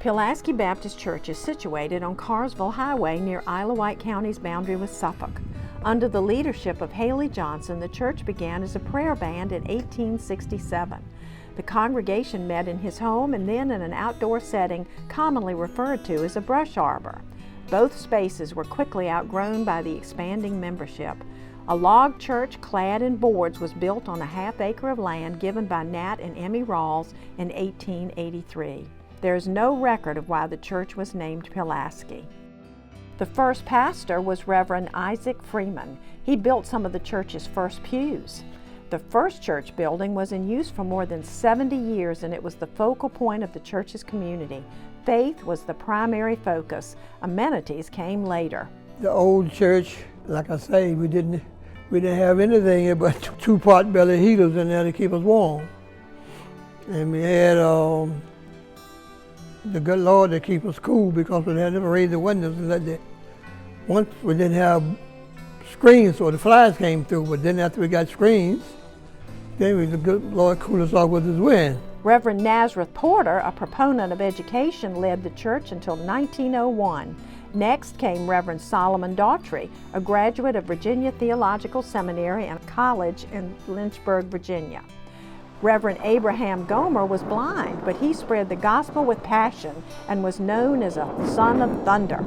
Pulaski Baptist Church is situated on Carrsville Highway near Wight County's boundary with Suffolk. Under the leadership of Haley Johnson, the church began as a prayer band in 1867. The congregation met in his home and then in an outdoor setting commonly referred to as a brush arbor. Both spaces were quickly outgrown by the expanding membership. A log church clad in boards was built on a half-acre of land given by Nat and Emmy Rawls in 1883. There is no record of why the church was named Pulaski. The first pastor was Reverend Isaac Freeman. He built some of the church's first pews. The first church building was in use for more than 70 years, and it was the focal point of the church's community. Faith was the primary focus. Amenities came later. The old church, like I say, we didn't have anything but two pot-belly heaters in there to keep us warm. And we had the good Lord to keep us cool because we had never raised the windows and let that. Once we didn't have screens so the flies came through, but then after we got screens, then the good Lord cooled us off with his wind. Reverend Nazareth Porter, a proponent of education, led the church until 1901. Next came Reverend Solomon Daughtry, a graduate of Virginia Theological Seminary and college in Lynchburg, Virginia. Reverend Abraham Gomer was blind, but he spread the gospel with passion and was known as a son of thunder.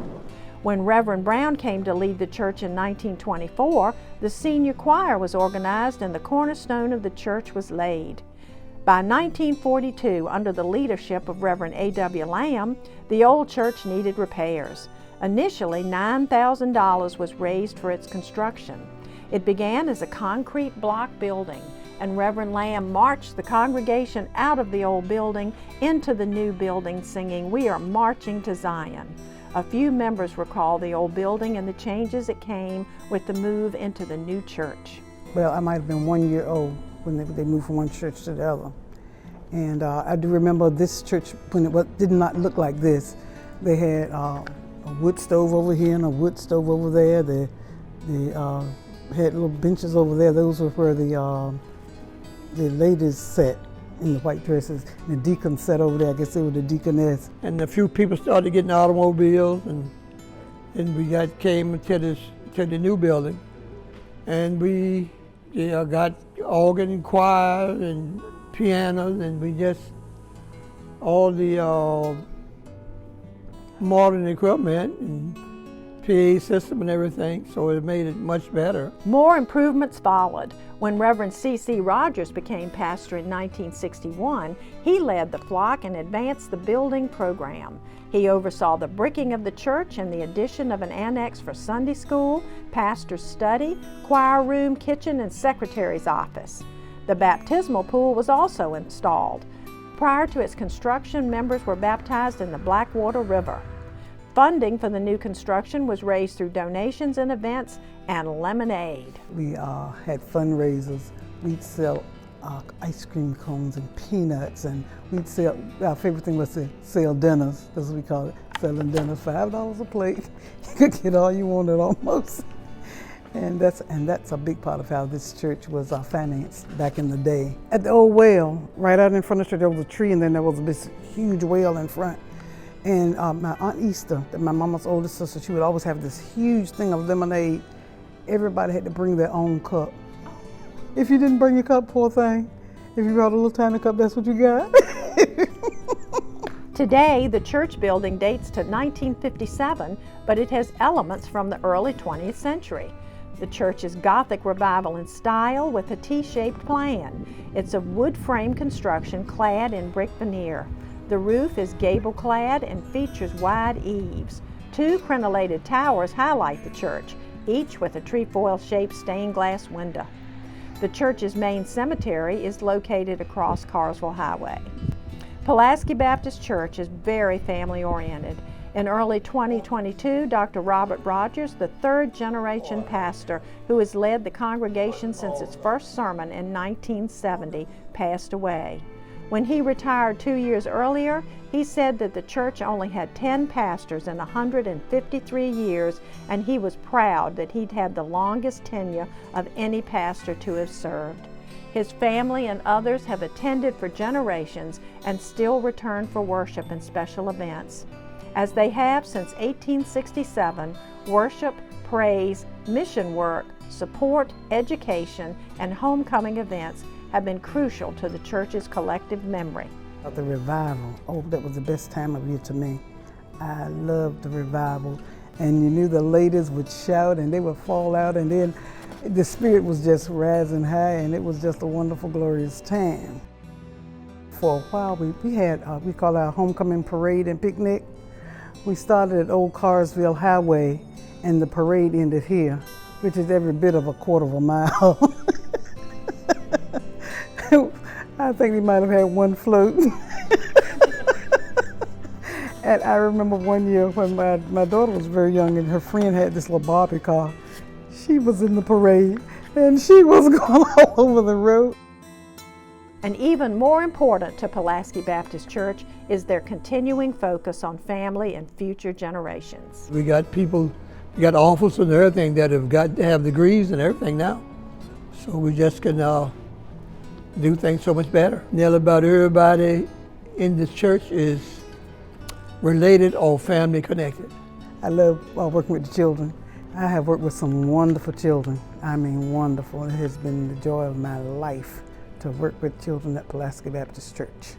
When Reverend Brown came to lead the church in 1924, the senior choir was organized and the cornerstone of the church was laid. By 1942, under the leadership of Reverend A.W. Lamb, the old church needed repairs. Initially, $9,000 was raised for its construction. It began as a concrete block building, and Reverend Lamb marched the congregation out of the old building into the new building singing, "We are marching to Zion." A few members recall the old building and the changes it came with the move into the new church. Well, I might have been 1 year old when they moved from one church to the other. And I do remember this church when it did not look like this. They had a wood stove over here and a wood stove over there. They had little benches over there. Those were where the ladies sat in the white dresses. The deacon sat over there. I guess they were the deaconess. And a few people started getting automobiles, and then we came to the new building, and we got organ and choir and pianos, and we just all the modern equipment and PA system and everything, so it made it much better. More improvements followed. When Reverend C.C. Rogers became pastor in 1961, he led the flock and advanced the building program. He oversaw the bricking of the church and the addition of an annex for Sunday school, pastor's study, choir room, kitchen, and secretary's office. The baptismal pool was also installed. Prior to its construction, members were baptized in the Blackwater River. Funding for the new construction was raised through donations and events and lemonade. We had fundraisers. We'd sell ice cream cones and peanuts, and we'd sell, our favorite thing was to sell dinners. That's what we call it, selling dinners, $5 a plate. You could get all you wanted almost. And that's a big part of how this church was financed back in the day. At the old well, right out in front of the church, there was a tree, and then there was this huge well in front. And my Aunt Easter, my mama's oldest sister, she would always have this huge thing of lemonade. Everybody had to bring their own cup. If you didn't bring your cup, poor thing, if you brought a little tiny cup, that's what you got. Today, the church building dates to 1957, but it has elements from the early 20th century. The church is Gothic Revival in style with a T-shaped plan. It's a wood frame construction clad in brick veneer. The roof is gable-clad and features wide eaves. Two crenellated towers highlight the church, each with a trefoil-shaped stained glass window. The church's main cemetery is located across Carrsville Highway. Pulaski Baptist Church is very family-oriented. In early 2022, Dr. Robert Rogers, the third-generation pastor who has led the congregation since its first sermon in 1970, passed away. When he retired 2 years earlier, he said that the church only had 10 pastors in 153 years, and he was proud that he'd had the longest tenure of any pastor to have served. His family and others have attended for generations and still return for worship and special events. As they have since 1867, worship, praise, mission work, support, education, and homecoming events have been crucial to the church's collective memory. The revival, oh, that was the best time of year to me. I loved the revival. And you knew the ladies would shout and they would fall out, and then the spirit was just rising high, and it was just a wonderful, glorious time. For a while, we had, we call our homecoming parade and picnic. We started at Old Carrsville Highway, and the parade ended here, which is every bit of a quarter of a mile. I think we might have had one float. And I remember one year when my daughter was very young and her friend had this little Barbie car. She was in the parade and she was going all over the road. And even more important to Pulaski Baptist Church is their continuing focus on family and future generations. We got people, we got officers and everything that have got to have degrees and everything now. So we just can do things so much better. Nearly about everybody in this church is related or family connected. I love working with the children. I have worked with some wonderful children. I mean wonderful. It has been the joy of my life to work with children at Pulaski Baptist Church.